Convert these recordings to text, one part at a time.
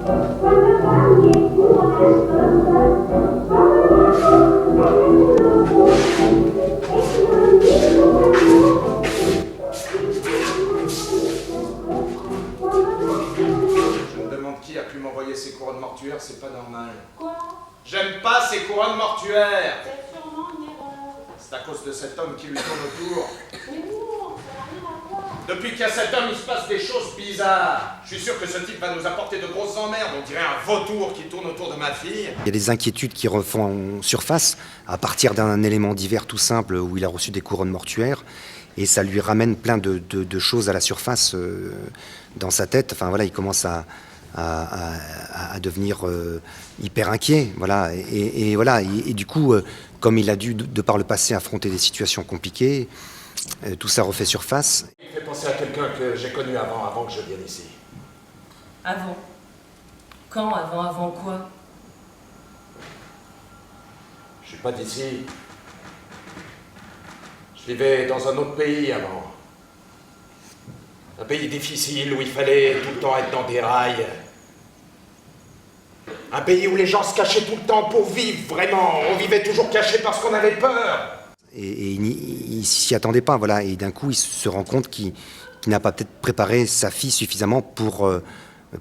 Qui a pu m'envoyer ces couronnes mortuaires, c'est pas normal. Quoi? J'aime pas ces couronnes mortuaires. C'est sûrement une erreur. C'est à cause de cet homme qui lui tourne autour. Mais non, ça n'a rien à voir. Depuis qu'il y a cet homme, il se passe des choses bizarres. Je suis sûr que ce type va nous apporter de grosses emmerdes. On dirait un vautour qui tourne autour de ma fille. Il y a des inquiétudes qui refont surface à partir d'un élément divers tout simple où il a reçu des couronnes mortuaires. Et ça lui ramène plein de choses à la surface dans sa tête. Enfin voilà, il commence à devenir hyper inquiet, voilà. Et voilà. Et du coup, comme il a dû, de par le passé, affronter des situations compliquées, tout ça refait surface. Il fait penser à quelqu'un que j'ai connu avant que je vienne ici. Avant? Quand avant? Avant quoi? Je suis pas d'ici. Je vivais dans un autre pays avant. Un pays difficile où il fallait tout le temps être dans des rails. Un pays où les gens se cachaient tout le temps pour vivre, vraiment. On vivait toujours cachés parce qu'on avait peur. Et il s'y attendait pas, voilà. Et d'un coup, il se rend compte qu'il n'a pas peut-être préparé sa fille suffisamment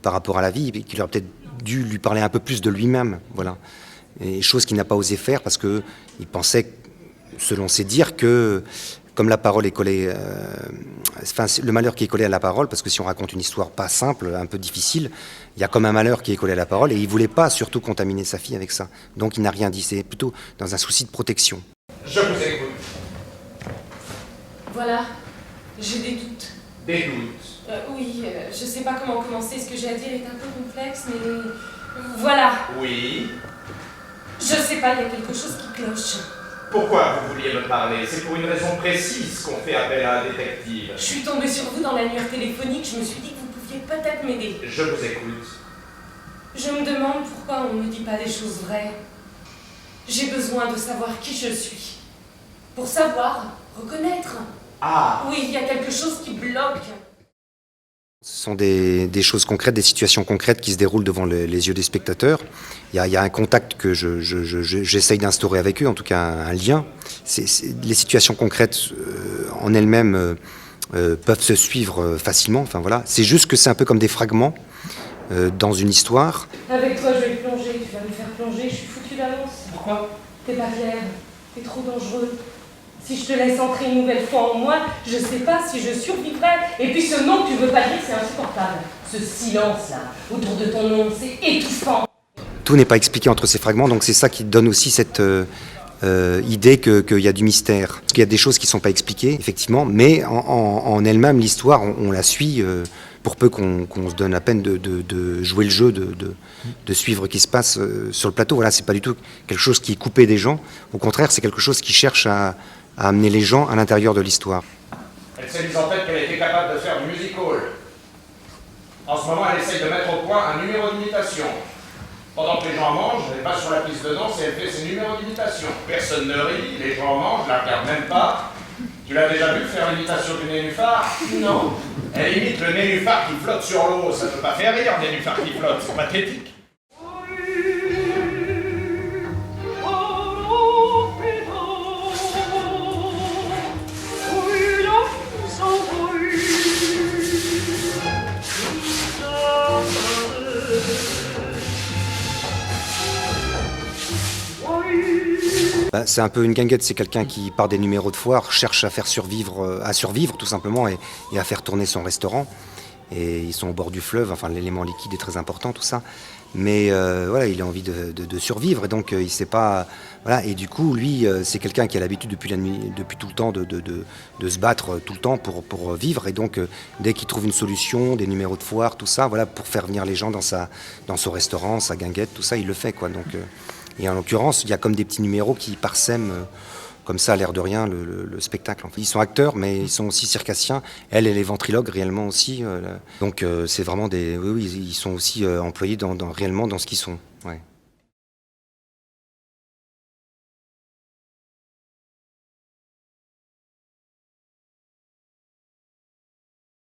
par rapport à la vie, et qu'il aurait peut-être dû lui parler un peu plus de lui-même, voilà. Et chose qu'il n'a pas osé faire parce que il pensait, selon ses dires, que comme la parole est collée, le malheur qui est collé à la parole, parce que si on raconte une histoire pas simple, un peu difficile, il y a comme un malheur qui est collé à la parole, et il voulait pas surtout contaminer sa fille avec ça. Donc il n'a rien dit, c'est plutôt dans un souci de protection. Je vous écoute. Voilà, j'ai des doutes. Des doutes. Oui, je sais pas comment commencer, ce que j'ai à dire est un peu complexe, mais... Voilà. Oui. Je sais pas, il y a quelque chose qui cloche. Pourquoi vous vouliez me parler? C'est pour une raison précise qu'on fait appel à un détective. Je suis tombée sur vous dans l'annuaire téléphonique, je me suis dit que vous pouviez peut-être m'aider. Je vous écoute. Je me demande pourquoi on ne me dit pas des choses vraies. J'ai besoin de savoir qui je suis. Pour savoir, reconnaître. Ah! Oui, il y a quelque chose qui bloque. Ce sont des choses concrètes, des situations concrètes qui se déroulent devant les yeux des spectateurs. Il y a un contact que j'essaye d'instaurer avec eux, en tout cas un lien. Les situations concrètes en elles-mêmes peuvent se suivre facilement. Enfin, voilà. C'est juste que c'est un peu comme des fragments dans une histoire. Avec toi, je vais plonger. Tu vas me faire plonger. Je suis foutue d'avance. Pourquoi? T'es pas clair. T'es trop dangereux. Si je te laisse entrer une nouvelle fois en moi, je sais pas si je survivrai. Et puis ce nom que tu veux pas dire, c'est insupportable. Ce silence-là, autour de ton nom, c'est étouffant. Tout n'est pas expliqué entre ces fragments, donc c'est ça qui donne aussi cette idée qu'il y a du mystère. Parce qu'il y a des choses qui ne sont pas expliquées, effectivement, mais en elle-même, l'histoire, on la suit pour peu qu'on se donne la peine de jouer le jeu, de suivre ce qui se passe sur le plateau. Voilà, c'est pas du tout quelque chose qui est coupé des gens. Au contraire, c'est quelque chose qui cherche à amener les gens à l'intérieur de l'histoire. Elle s'est mise en tête qu'elle était capable de faire du music hall. En ce moment, elle essaye de mettre au point un numéro d'imitation. Pendant que les gens mangent, elle va sur la piste de danse et elle fait ses numéros d'imitation. Personne ne rit, les gens mangent, je la regarde même pas. Tu l'as déjà vu faire l'imitation du nénuphar? Non. Elle imite le nénuphar qui flotte sur l'eau. Ça peut pas faire rire, un nénuphar qui flotte, c'est pathétique. C'est un peu une guinguette, c'est quelqu'un qui, par des numéros de foire, cherche à survivre tout simplement et à faire tourner son restaurant. Et ils sont au bord du fleuve, enfin l'élément liquide est très important, tout ça. Mais voilà, il a envie de survivre et donc il sait pas. Voilà, et du coup, lui, c'est quelqu'un qui a l'habitude depuis la nuit, depuis tout le temps, de se battre tout le temps pour vivre. Et donc, dès qu'il trouve une solution, des numéros de foire, tout ça, voilà, pour faire venir les gens dans son restaurant, sa guinguette, tout ça, il le fait, quoi. Donc, et en l'occurrence, il y a comme des petits numéros qui parsèment comme ça, à l'air de rien, le spectacle. En fait. Ils sont acteurs, mais ils sont aussi circassiens. Elle est ventriloque réellement aussi. Donc c'est vraiment des... Oui, ils sont aussi employés réellement dans ce qu'ils sont. Ouais.